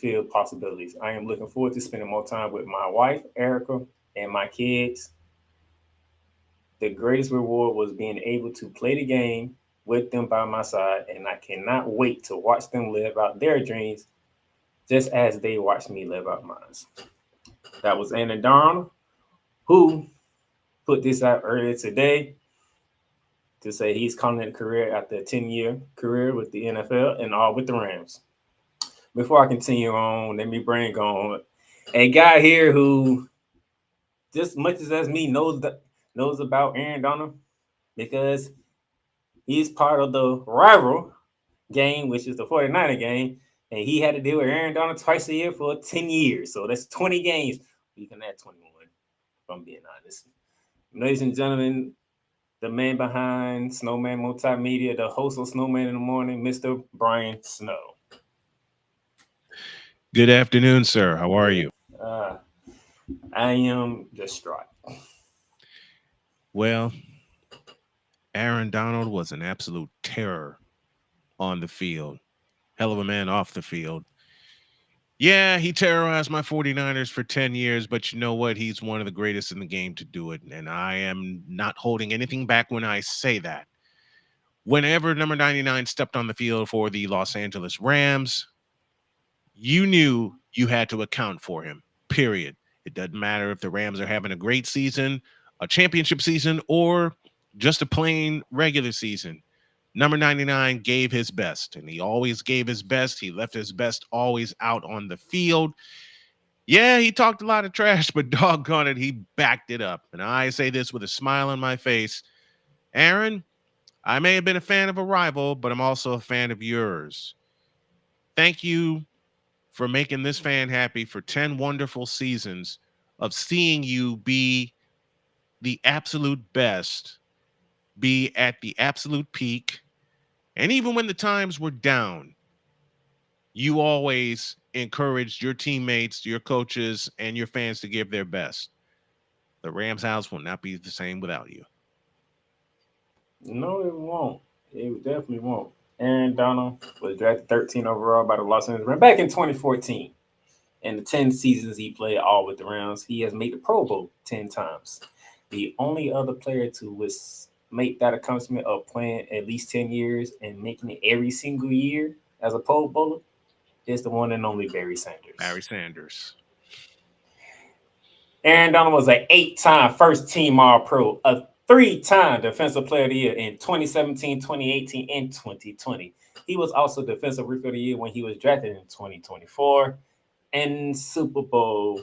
field possibilities. I am looking forward to spending more time with my wife, Erica, and my kids. The greatest reward was being able to play the game with them by my side, and I cannot wait to watch them live out their dreams just as they watch me live out mine. That was Anna Darnold, who put this out earlier today to say he's calling it a career after a 10-year career with the NFL and all with the Rams. Before I continue on, let me bring on a guy here who, just much as me, knows about Aaron Donald because he's part of the rival game, which is the 49er game, and he had to deal with Aaron Donald twice a year for 10 years. So that's 20 games. You can add 21, if I'm being honest. Ladies and gentlemen, the man behind Snowman Multimedia, the host of Snowman in the Morning, Mr. Brian Snow. Good afternoon, sir. How are you? Uh, I am distraught. Well, Aaron Donald was an absolute terror on the field. Hell of a man off the field. Yeah, he terrorized my 49ers for 10 years, but you know what? He's one of the greatest in the game to do it. And I am not holding anything back when I say that. Whenever number 99 stepped on the field for the Los Angeles Rams, you knew you had to account for him, period. It doesn't matter if the Rams are having a great season, a championship season, or just a plain regular season. Number 99 gave his best, and he always gave his best. He left his best always out on the field. Yeah, he talked a lot of trash, but doggone it, he backed it up. And I say this with a smile on my face. Aaron, I may have been a fan of a rival, but I'm also a fan of yours. Thank you for making this fan happy for 10 wonderful seasons of seeing you be the absolute best, be at the absolute peak. And even when the times were down, you always encouraged your teammates, your coaches, and your fans to give their best. The Rams house will not be the same without you. No, it won't. It definitely won't. Aaron Donald was drafted 13 overall by the Los Angeles Rams back in 2014. In the 10 seasons he played all with the Rams, he has made the Pro Bowl 10 times. The only other player to make that accomplishment of playing at least 10 years and making it every single year as a Pro Bowler is the one and only Barry Sanders. Barry Sanders. Aaron Donald was an 8-time first team All Pro, a 3-time Defensive Player of the Year in 2017, 2018, and 2020. He was also Defensive Rookie of the Year when he was drafted in 2024 and Super Bowl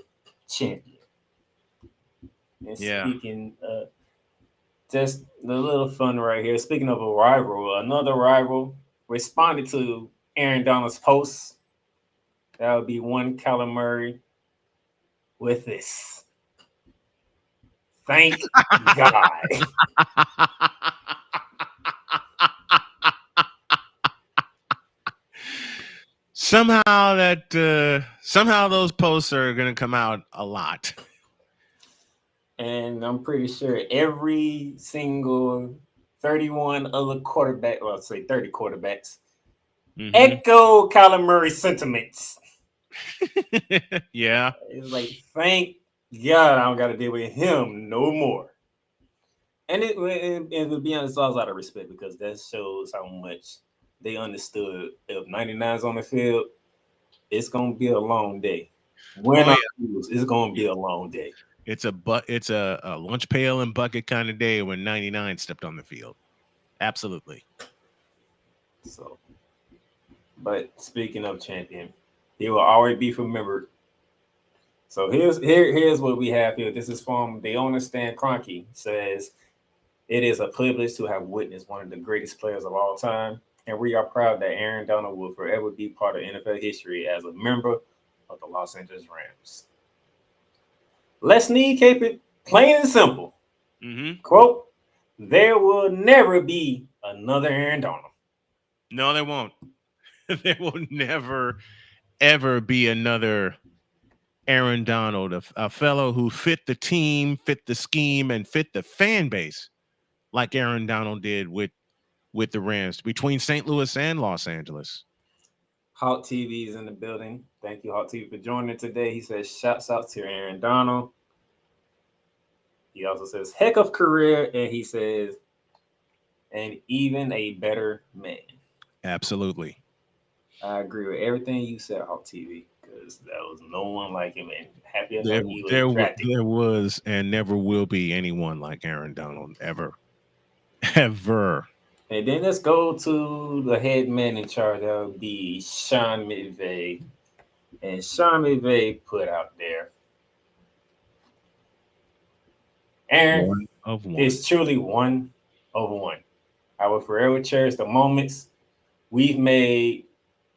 champion. And Yeah. speaking, just a little fun right here. Speaking of a rival, another rival responded to Aaron Donald's post. That would be one Kyler Murray with this. Thank God. Somehow those posts are going to come out a lot. And I'm pretty sure every single 31 other quarterback, well, I'll say 30 quarterbacks, echo Kyler Murray's sentiments. Yeah. It's like, thank God I don't got to deal with him no more. And to be honest, I was out of respect because that shows how much they understood if 99's on the field, it's going to be a long day. When Oh I yeah. lose, it's going to be a long day. It's a lunch pail and bucket kind of day when 99 stepped on the field. Absolutely. So, but speaking of champion, he will always be remembered. So here's what we have here. This is from the owner Stan Kroenke. Says it is a privilege to have witnessed one of the greatest players of all time, and we are proud that Aaron Donald will forever be part of NFL history as a member of the Los Angeles Rams. Let's need keep it plain and simple. Quote: there will never be another Aaron Donald. No, there won't. There will never, ever be another Aaron Donald, a fellow who fit the team, fit the scheme, and fit the fan base like Aaron Donald did with the Rams between St. Louis and Los Angeles. Hawk TV is in the building. Thank you, Hawk TV, for joining today. He says, shouts out to Aaron Donald. He also says, heck of career. And he says, and even a better man. Absolutely. I agree with everything you said, Hawk TV, because there was no one like him. And happy as There, fuck he was there, drafted. there was and never will be anyone like Aaron Donald ever, ever. And then let's go to the head man in charge. That would be Sean McVay. And Sean McVay put out there, Aaron One of one. is truly one of one. I will forever cherish the moments we've made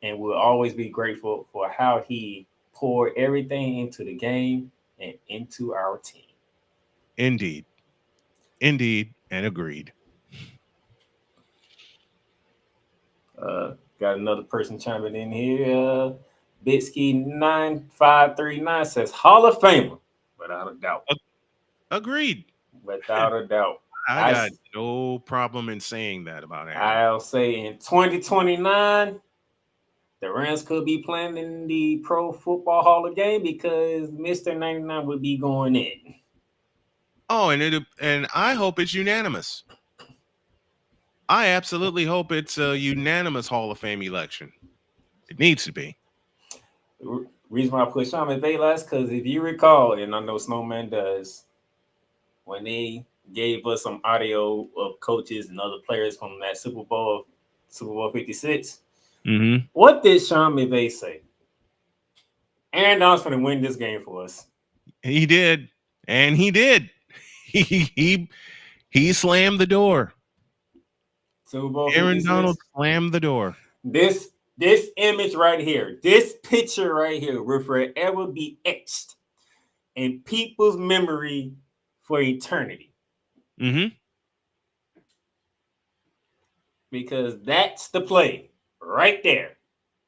and will always be grateful for how he poured everything into the game and into our team. Indeed. Indeed. And agreed. Uh, got another person chiming in here. Bitsky9539 says Hall of Famer, without a doubt. Agreed. Without a doubt. I I, got no problem in saying that about Aaron. I'll say in 2029, the Rams could be playing in the Pro Football Hall of Fame because Mr. 99 would be going in. Oh, and I hope it's unanimous. I absolutely hope it's a unanimous Hall of Fame election. It needs to be. Reason why I put Sean McVay last, because if you recall, and I know Snowman does, when they gave us some audio of coaches and other players from that Super Bowl 56, Mm-hmm. what did Sean McVay say? Aaron Donald's going to win this game for us. He did, and he did. He slammed the door. Super Bowl Aaron 56. Donald slammed the door. This image right here, this picture right here will forever be etched in people's memory for eternity. Mm-hmm. Because that's the play right there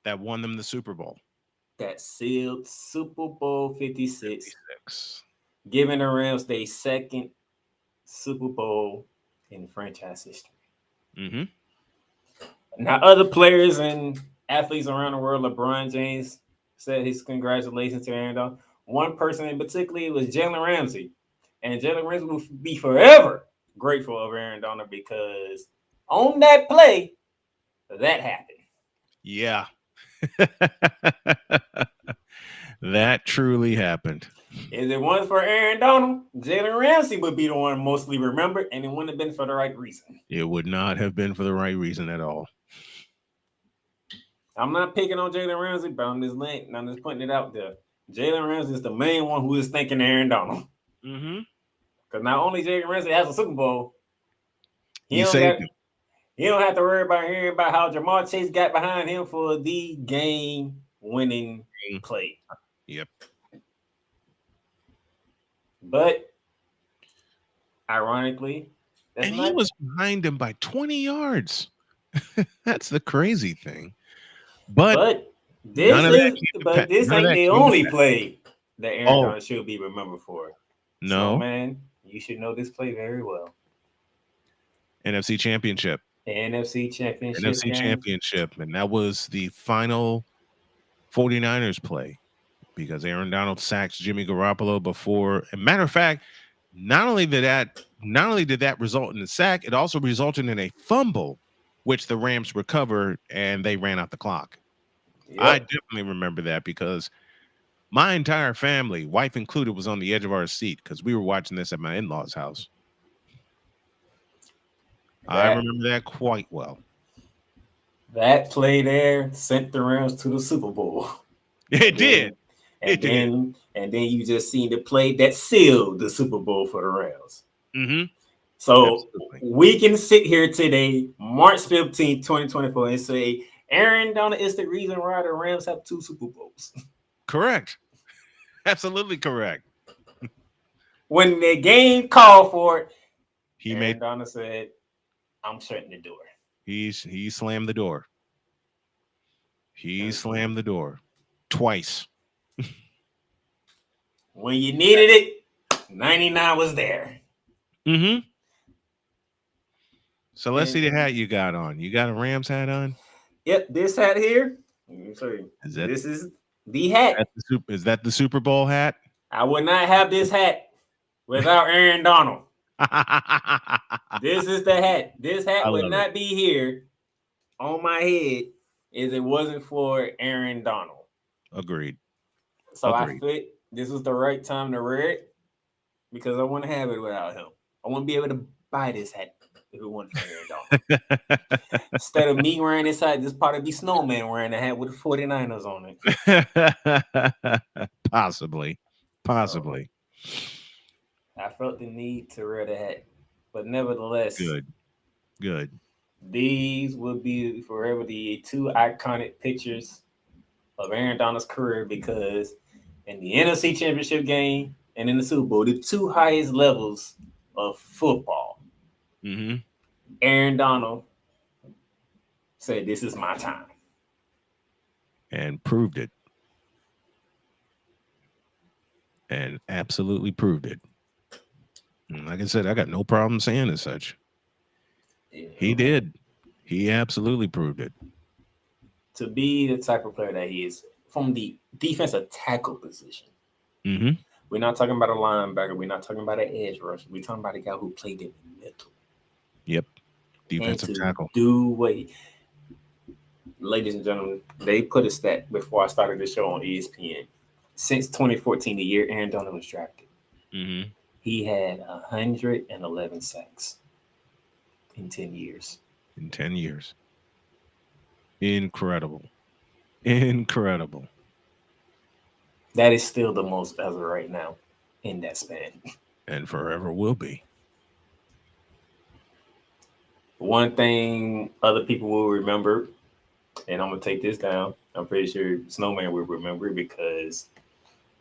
That won them the Super Bowl. that sealed Super Bowl 56, 56. giving the Rams their second Super Bowl in franchise history. Mm-hmm. Now, other players and athletes around the world, LeBron James said his congratulations to Aaron Donald. One person in particular was Jalen Ramsey. And Jalen Ramsey will be forever grateful of Aaron Donald because on that play, that happened. Yeah. That truly happened. If it wasn't for Aaron Donald, Jalen Ramsey would be the one mostly remembered, and it wouldn't have been for the right reason. It would not have been for the right reason at all. I'm not picking on Jalen Ramsey, but I'm just putting it out there. Jalen Ramsey is the main one who is thinking Aaron Donald. Mm-hmm. Because not only Jalen Ramsey has a Super Bowl, he He don't saved got him. he don't have to worry about hearing about how Jamar Chase got behind him for the game winning play. Yep. But ironically, that's And he not. was behind him by 20 yards. That's the crazy thing. But But none this of that is. came to But pass. this None of ain't that the came to only pass. play that Aaron Oh, Donald should be remembered for. no. Snowman, you should know this play very well. NFC Championship. The NFC Championship NFC game. Championship. And that was the final 49ers play because Aaron Donald sacks Jimmy Garoppolo before. And matter of fact, not only did that result in a sack, it also resulted in a fumble, which the Rams recovered and they ran out the clock. I Yep. definitely remember that because my entire family, wife included, was on the edge of our seat because we were watching this at my in-laws' house. I That remember that quite well. that play there sent the Rams to the Super Bowl. It And did. then It and did. then you just seen the play that sealed the Super Bowl for the Rams. Mm-hmm. So Absolutely. we can sit here today, March 15th, 2024, and say Aaron Donald is the reason why the Rams have two Super Bowls. Correct. Absolutely correct. When the game called for it, He made Aaron Donald said, I'm shutting the door. he slammed the door. He slammed the door twice. When you needed it, 99 was there. Mm-hmm. So let's see And the hat you got on. You got a Rams hat on? yep, this hat here, Let me show you. Is that This is the hat. is that the Super Bowl hat? I would not have this hat without Aaron Donald. I This is the hat. This hat would love it. not be here on my head if it wasn't for Aaron Donald. Agreed. So I Agreed. fit. This was the right time to wear it because I wouldn't have it without him. I wouldn't be able to buy this hat if it wasn't for Aaron Donald. Instead of me wearing this hat, this probably be Snowman wearing a hat with the 49ers on it. Possibly. So Possibly. I felt the need to wear the hat. But nevertheless, Good. Good. these will be forever the two iconic pictures of Aaron Donald's career because in the NFC Championship game and in the Super Bowl, the two highest levels of football, Hmm. Aaron Donald said, "This is my time." And proved it. And absolutely proved it. And like I said, I got no problem saying as such. He Yeah. did. He absolutely proved it. To be the type of player that he is from the defensive tackle position. Hmm. We're not talking about a linebacker. We're not talking about an edge rusher. We're talking about a guy who played in the middle. Yep. And Defensive to tackle. do what he, ladies and gentlemen, they put a stat before I started the show on ESPN. Since 2014, the year Aaron Donald was drafted, Hmm. he had 111 sacks in 10 years. In 10 years. Incredible. Incredible. That is still the most as of right now in that span. And forever will be. One thing other people will remember, and I'm gonna take this down. I'm pretty sure Snowman will remember because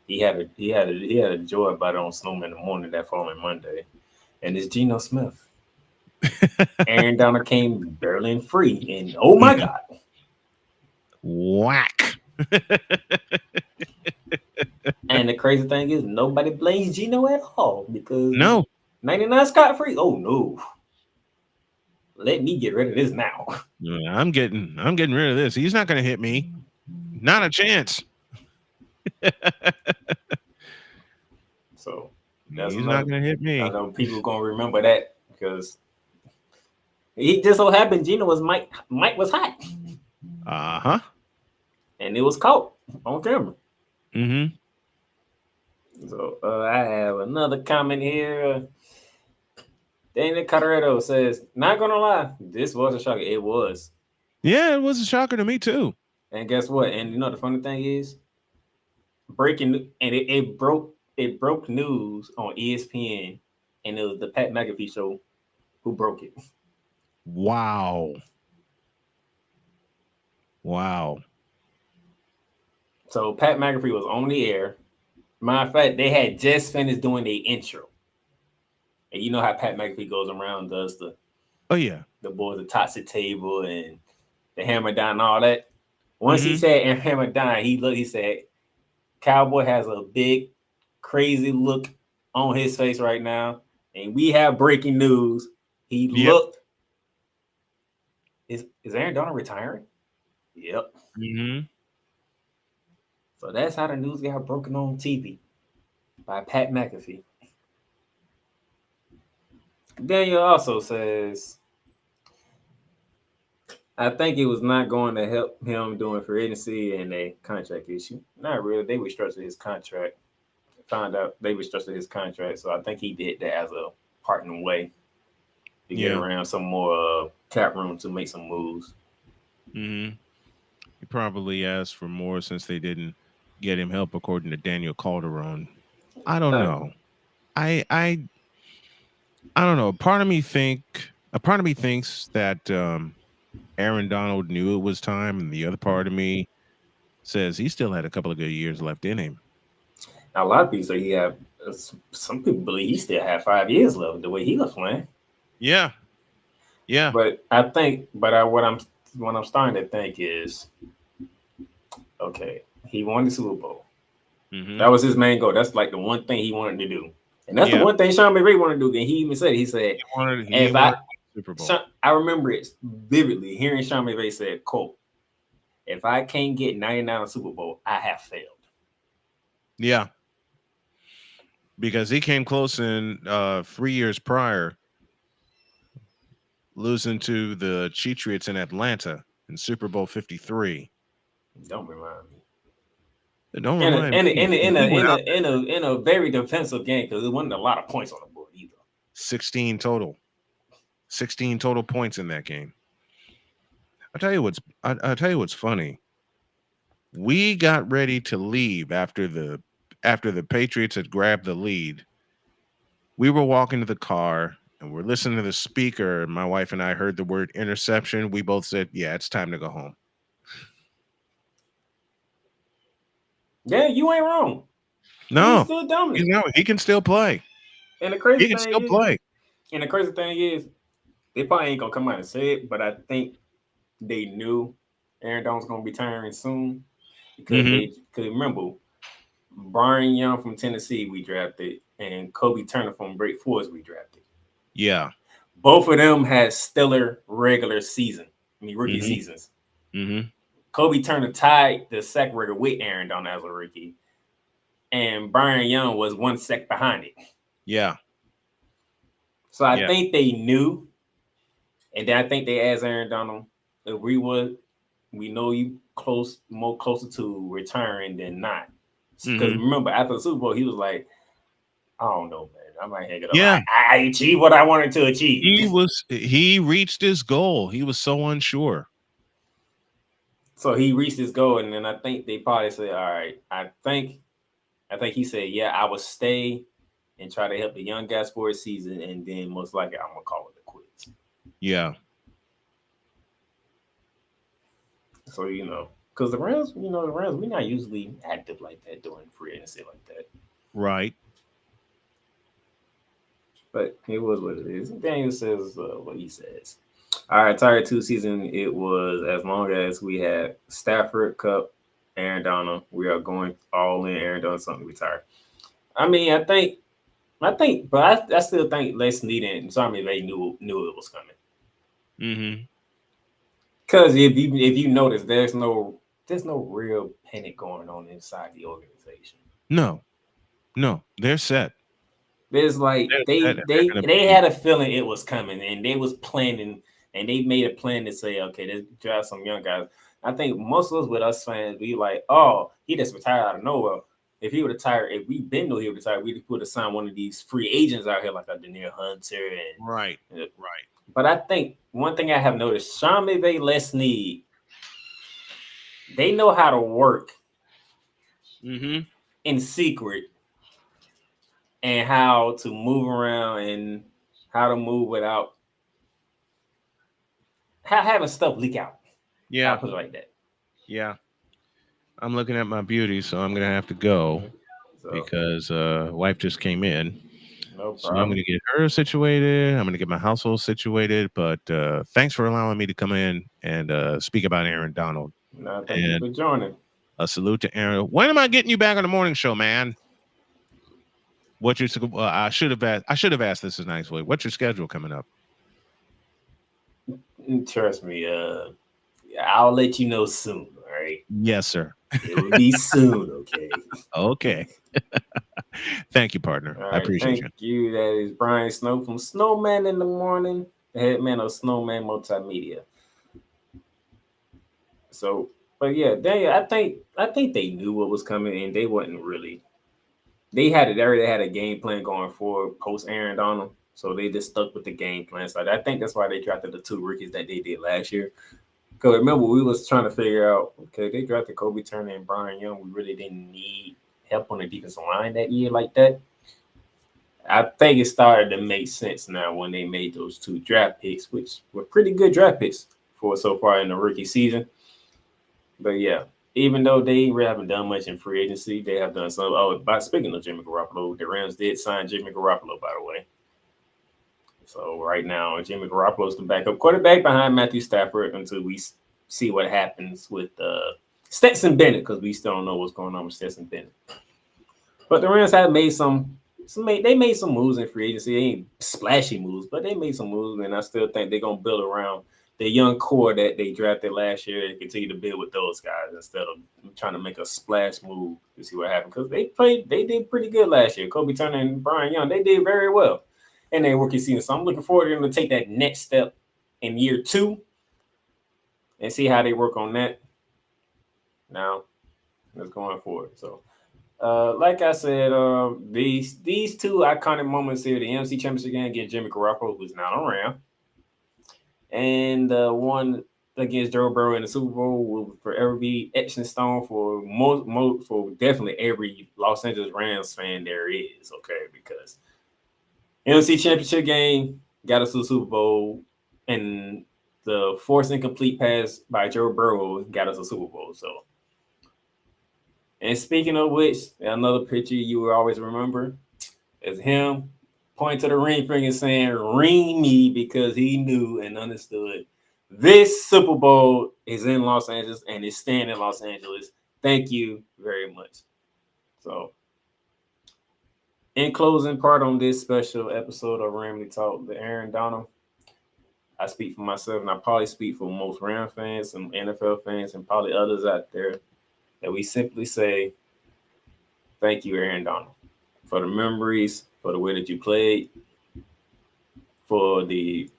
he had a joy about it on Snowman in the morning that following Monday, and it's Geno Smith. Aaron Donald came barely free, and oh my Mhm. God! Whack. And the crazy thing is, nobody blames Geno at all because No. 99 scot free. Oh no, let me get rid of this now. I'm getting rid of this. He's not gonna hit me. Not a chance. So that's He's not another. gonna hit I me. know people gonna remember that because he just so happened Gino was Mike. Mike was hot, Uh-huh. and it was caught on camera. Mm-hmm. So I have another comment here. Daniel Colorado says, "Not gonna lie, this was a shocker. It was, Yeah, it was a shocker to me too. and guess what? And you know the funny thing is, breaking and it broke news on ESPN, and it was the Pat McAfee show who broke it. Wow. Wow. So Pat McAfee was on the air. Matter of fact, they had just finished doing the intro. And you know how Pat McAfee goes around, does Oh yeah. the boys, the toxic table and the hammer down and all that. Once he Mm-hmm. said and hammer down, he said, Cowboy has a big, crazy look on his face right now. And we have breaking news. He Yep. looked. Is Aaron Donald retiring? Yep. Mm-hmm. So that's how the news got broken on TV by Pat McAfee. Daniel also says, I think it was not going to help him doing free agency and a contract issue. Not really. They restructured his contract. Found out they restructured his contract, so I think he did that as a parting way to get Yeah. around some more cap room to make some moves. Mm-hmm. He probably asked for more since they didn't get him help, according to Daniel Calderon. I don't Uh, know. I don't know. A part of me thinks that Aaron Donald knew it was time, and the other part of me says he still had a couple of good years left in him. Now, a lot of people say he have. Some people believe he still had 5 years left the way he was playing. Yeah. Yeah. But I think, what I'm starting to think is, okay, he won the Super Bowl. Mm-hmm. That was his main goal. That's like the one thing he wanted to do, and that's the Yeah. one thing Sean McVay wanted to do. And he even said, he said, He if wanted I, to win the Super Bowl. I remember it vividly hearing Sean McVay say, "Quote, If I can't get 99 on Super Bowl, I have failed. Yeah, because he came close in 3 years prior, losing to the Patriots in Atlanta in Super Bowl 53. Don't remind me. Don't remind me, because he went out there. In a very defensive game because there wasn't a lot of points on the board either. 16 total. 16 total points in that game. I'll tell you what's funny. We got ready to leave after the Patriots had grabbed the lead. We were walking to the car and we're listening to the speaker. My wife and I heard the word interception. We both said, "Yeah, it's time to go home." Yeah, you ain't wrong. He was No, still dominant. he can still play. And He can still play. the crazy thing is, they probably ain't gonna come out and say it, but I think they knew Aaron Donald was gonna be retiring soon because Hmm. they could remember Brian Young from Tennessee we drafted and Kobe Turner from Great Forest we drafted. Yeah. Both of them had stellar regular season. I mean rookie Hmm. seasons. Hmm. Kobe Turner tied the sack record with Aaron Donald as a rookie, and Brian Young was one sack behind it. Yeah. So I Yeah. think they knew, and then I think they asked Aaron Donald if we know you more closer to retiring than not. Because Hmm. remember, after the Super Bowl, he was like, I don't know, man. I might hang it up. Yeah. I achieved what I wanted to achieve. He reached his goal. He was so unsure. So he reached his goal, and then I think they probably said, all right, I think he said, yeah, I will stay and try to help the young guys for a season, and then most likely I'm gonna call it a quits. Yeah. So because the Rams, we're not usually active like that during free agency like that. Right. But it was what it is. Daniel says what he says. Our entire 2 season, it was as long as we had Stafford, Cup, Aaron Donald. We are going all in. Aaron Donald something retired. I mean, but I still think Les Snead and Tommy they knew it was coming. Hmm. Because if you notice, there's no real panic going on inside the organization. No. No. They're set. There's like They're set, they and they're they gonna they be. had a feeling it was coming, and they was planning, and they made a plan to say, okay, let's draft some young guys. I think most of us with us fans, we like, oh, he just retired out of nowhere. If he would retire, if we been know he would retire, we would have signed one of these free agents out here like a Daniel Hunter Right. and. Right. But I think one thing I have noticed, Sean McVay, Les Snead, they know how to work Hmm. in secret and how to move around and how to move without having stuff leak out. I'll Yeah. put it like that. Yeah. I'm looking at my beauty, so I'm gonna have to go Mhm. So because wife just came in. no So I'm problem. gonna get her situated. I'm gonna get my household situated. But thanks for allowing me to come in and speak about Aaron Donald. No, thank you And for joining. a salute to Aaron. When am I getting you back on the morning show, man? What's your I should have asked this a nice way. What's your schedule coming up? Trust me, I'll let you know soon. All right, Yes, sir. it will be soon. Okay. Okay. Thank you, partner. All I right. appreciate Thank you. you. That is Brian Snow from Snowman in the Morning, the head man of Snowman Multimedia. So, but yeah, I think they knew what was coming, and they wasn't really. They already had a game plan going forward post Aaron Donald, so they just stuck with the game plan. So I think that's why they drafted the two rookies that they did last year. Because remember, we was trying to figure out, okay, they drafted Kobe Turner and Brian Young. We really didn't need help on the defensive line that year like that. I think it started to make sense now when they made those two draft picks, which were pretty good draft picks for so far in the rookie season. But yeah, even though they really haven't done much in free agency, they have done some. Oh, by speaking of Jimmy Garoppolo, the Rams did sign Jimmy Garoppolo, by the way. So right now, Jimmy Garoppolo is the backup quarterback behind Matthew Stafford until we see what happens with Stetson Bennett, because we still don't know what's going on with Stetson Bennett. But the Rams have made they made some moves in free agency. They ain't splashy moves, but they made some moves, and I still think they're gonna build around the young core that they drafted last year and continue to build with those guys instead of trying to make a splash move to see what happened. Because they did pretty good last year. Kobe Turner and Brian Young, they did very well in their rookie season. So I'm looking forward to them to take that next step in year two and see how they work on that. Now, let's going forward. So, like I said, these two iconic moments here: the NFC Championship game against Jimmy Garoppolo, who's not around, and one against Joe Burrow in the Super Bowl will forever be etched in stone for most for definitely every Los Angeles Rams fan there is. Okay, because NFC Championship game got us to the Super Bowl, and the forced incomplete pass by Joe Burrow got us a Super Bowl. So, and speaking of which, another picture you will always remember is him pointing to the ring finger saying, "Ring me," because he knew and understood this Super Bowl is in Los Angeles and is staying in Los Angeles. Thank you very much. So, in closing part on this special episode of Ramily Talk, the Aaron Donald, I speak for myself and I probably speak for most Ram fans and NFL fans and probably others out there that we simply say, thank you, Aaron Donald, for the memories, for the way that you played, for the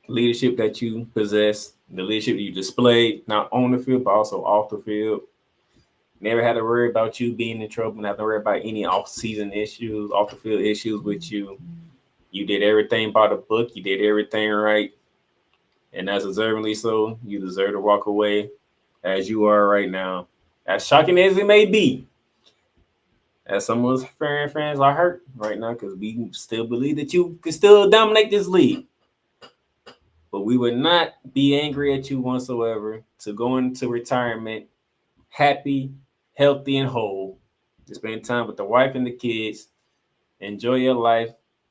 leadership that you possess, the leadership you displayed, not on the field, but also off the field. Never had to worry about you being in trouble, not to worry about any off-season issues, off the field issues with you. You did everything by the book. You did everything right. And as deservingly so, you deserve to walk away as you are right now. As shocking as it may be, as some of us fans are hurt right now because we still believe that you can still dominate this league. But we would not be angry at you whatsoever to go into retirement happy, healthy, and whole. To spend time with the wife and the kids. Enjoy your life.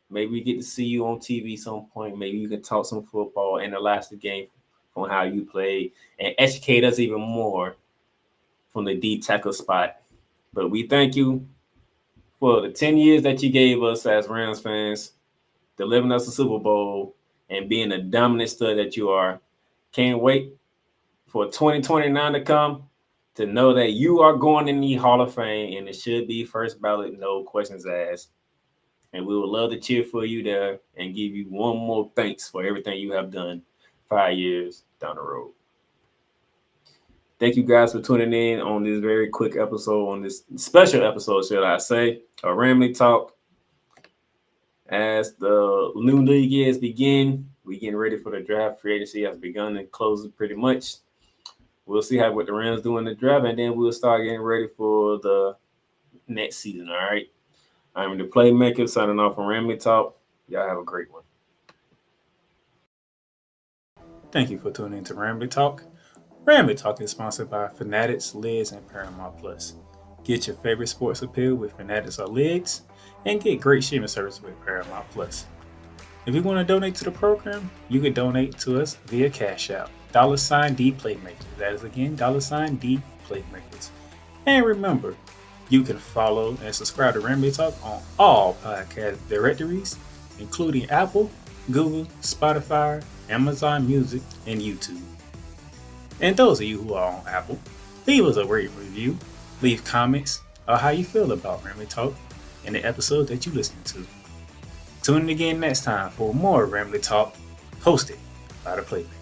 Maybe we get to see you on TV some point. Maybe you can talk some football and analyze the game from how you played and educate us even more from the D tackle spot. But we thank you for the 10 years that you gave us as Rams fans, delivering us a Super Bowl, and being the dominant stud that you are. Can't wait for 2029 to come to know that you are going in the Hall of Fame and it should be first ballot, no questions asked. And we would love to cheer for you there and give you one more thanks for everything you have done 5 years down the road. Thank you guys for tuning in on this very quick episode, on this special episode, should I say, of Ramily Talk. As the new league years begin, we getting ready for the draft. Free agency has begun and closes pretty much. We'll see how what the Rams do in the draft, and then we'll start getting ready for the next season. All right. I'm the Playmaker signing off on Ramily Talk. Y'all have a great one. Thank you for tuning in to Ramily Talk. Ramily Talk is sponsored by Fanatics, Lids, and Paramount Plus. Get your favorite sports appeal with Fanatics or Lids, and get great streaming service with Paramount Plus. If you want to donate to the program, you can donate to us via Cash App, $D Playmakers. That is again, $D Playmakers. And remember, you can follow and subscribe to Ramily Talk on all podcast directories, including Apple, Google, Spotify, Amazon Music, and YouTube. And those of you who are on Apple, leave us a great review, leave comments on how you feel about Ramily Talk and the episode that you listen to. Tune in again next time for more Ramily Talk, hosted by the Playmaker.